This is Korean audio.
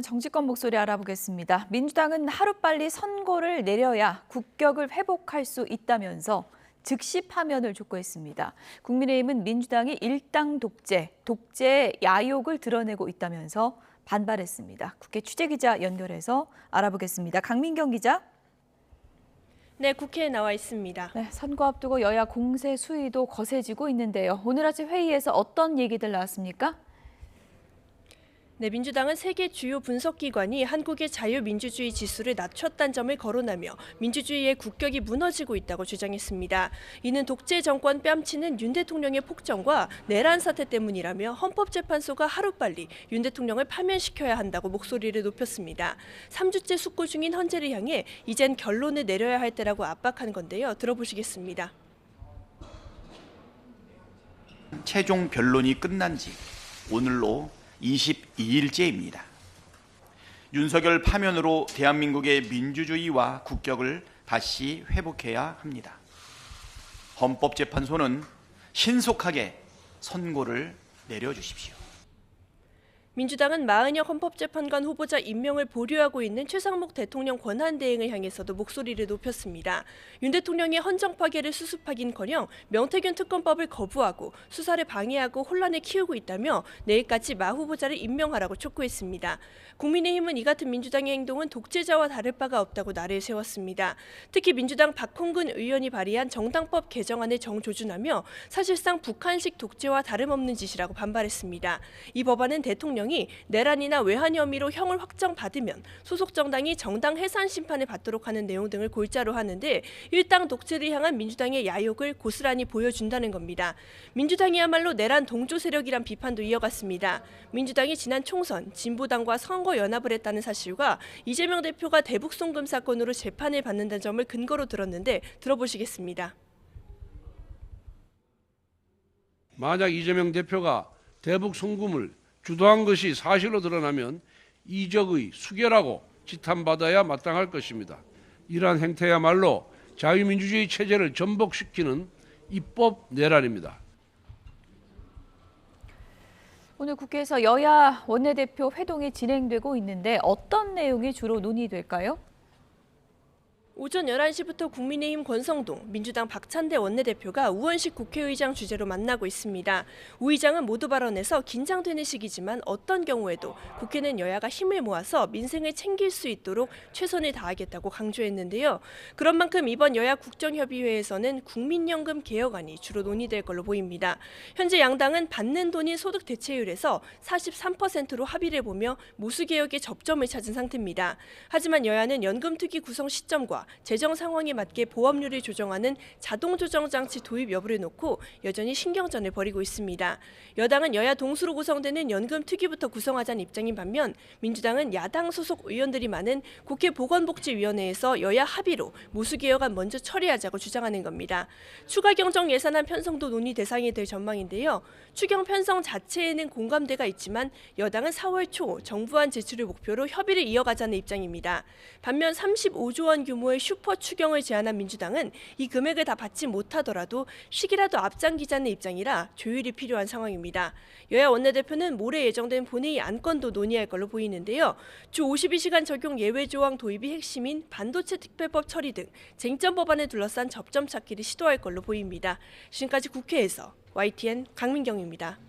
정치권 목소리 알아보겠습니다. 민주당은 하루빨리 선고를 내려야 국격을 회복할 수 있다면서 즉시 파면을 촉구했습니다. 국민의힘은 민주당이 일당 독재의 야욕을 드러내고 있다면서 반발했습니다. 국회 취재기자 연결해서 알아보겠습니다. 강민경 기자. 네, 국회에 나와 있습니다. 네, 선거 앞두고 여야 공세 수위도 거세지고 있는데요. 오늘 아침 회의에서 어떤 얘기들 나왔습니까? 네, 민주당은 세계 주요 분석기관이 한국의 자유민주주의 지수를 낮췄다는 점을 거론하며 민주주의의 국격이 무너지고 있다고 주장했습니다. 이는 독재 정권 뺨치는 윤 대통령의 폭정과 내란 사태 때문이라며 헌법재판소가 하루빨리 윤 대통령을 파면시켜야 한다고 목소리를 높였습니다. 3주째 숙고 중인 헌재를 향해 이젠 결론을 내려야 할 때라고 압박한 건데요. 들어보시겠습니다. 최종 변론이 끝난 지 오늘로 22일째입니다. 윤석열 파면으로 대한민국의 민주주의와 국격을 다시 회복해야 합니다. 헌법재판소는 신속하게 선고를 내려주십시오. 민주당은 마은혁 헌법재판관 후보자 임명을 보류하고 있는 최상목 대통령 권한대행을 향해서도 목소리를 높였습니다. 윤 대통령의 헌정 파괴를 수습하긴커녕 명태균 특검법을 거부하고 수사를 방해하고 혼란을 키우고 있다며 내일까지 마 후보자를 임명하라고 촉구했습니다. 국민의힘은 이 같은 민주당의 행동은 독재자와 다를 바가 없다고 날을 세웠습니다. 특히 민주당 박홍근 의원이 발의한 정당법 개정안을 정조준하며 사실상 북한식 독재와 다름없는 짓이라고 반발했습니다. 이 법안은 대통령이 내란이나 외환 혐의로 형을 확정받으면 소속 정당이 정당 해산 심판을 받도록 하는 내용 등을 골자로 하는데 일당 독재를 향한 민주당의 야욕을 고스란히 보여준다는 겁니다. 민주당이야말로 내란 동조 세력이란 비판도 이어갔습니다. 민주당이 지난 총선 진보당과 선거 연합을 했다는 사실과 이재명 대표가 대북 송금 사건으로 재판을 받는다는 점을 근거로 들었는데 들어보시겠습니다. 만약 이재명 대표가 대북 송금을 주도한 것이 사실로 드러나면 이적의 수괴라고 지탄받아야 마땅할 것입니다. 이러한 행태야말로 자유민주주의 체제를 전복시키는 입법 내란입니다. 오늘 국회에서 여야 원내대표 회동이 진행되고 있는데 어떤 내용이 주로 논의될까요? 오전 11시부터 국민의힘 권성동, 민주당 박찬대 원내대표가 우원식 국회의장 주재로 만나고 있습니다. 우 의장은 모두 발언에서 긴장되는 시기지만 어떤 경우에도 국회는 여야가 힘을 모아서 민생을 챙길 수 있도록 최선을 다하겠다고 강조했는데요. 그런 만큼 이번 여야 국정협의회에서는 국민연금 개혁안이 주로 논의될 걸로 보입니다. 현재 양당은 받는 돈인 소득 대체율에서 43%로 합의를 보며 모수개혁의 접점을 찾은 상태입니다. 하지만 여야는 연금특위 구성 시점과 재정 상황에 맞게 보험료를 조정하는 자동조정장치 도입 여부를 놓고 여전히 신경전을 벌이고 있습니다. 여당은 여야 동수로 구성되는 연금특위부터 구성하자는 입장인 반면 민주당은 야당 소속 의원들이 많은 국회 보건복지위원회에서 여야 합의로 모수개혁안 먼저 처리하자고 주장하는 겁니다. 추가 경정 예산안 편성도 논의 대상이 될 전망인데요. 추경 편성 자체에는 공감대가 있지만 여당은 4월 초 정부안 제출을 목표로 협의를 이어가자는 입장입니다. 반면 35조 원 규모의 슈퍼 추경을 제안한 민주당은 이 금액을 다 받지 못하더라도 시기라도 앞당기자는 입장이라 조율이 필요한 상황입니다. 여야 원내대표는 모레 예정된 본회의 안건도 논의할 걸로 보이는데요. 주 52시간 적용 예외 조항 도입이 핵심인 반도체 특별법 처리 등 쟁점 법안을 둘러싼 접점 찾기를 시도할 걸로 보입니다. 지금까지 국회에서 YTN 강민경입니다.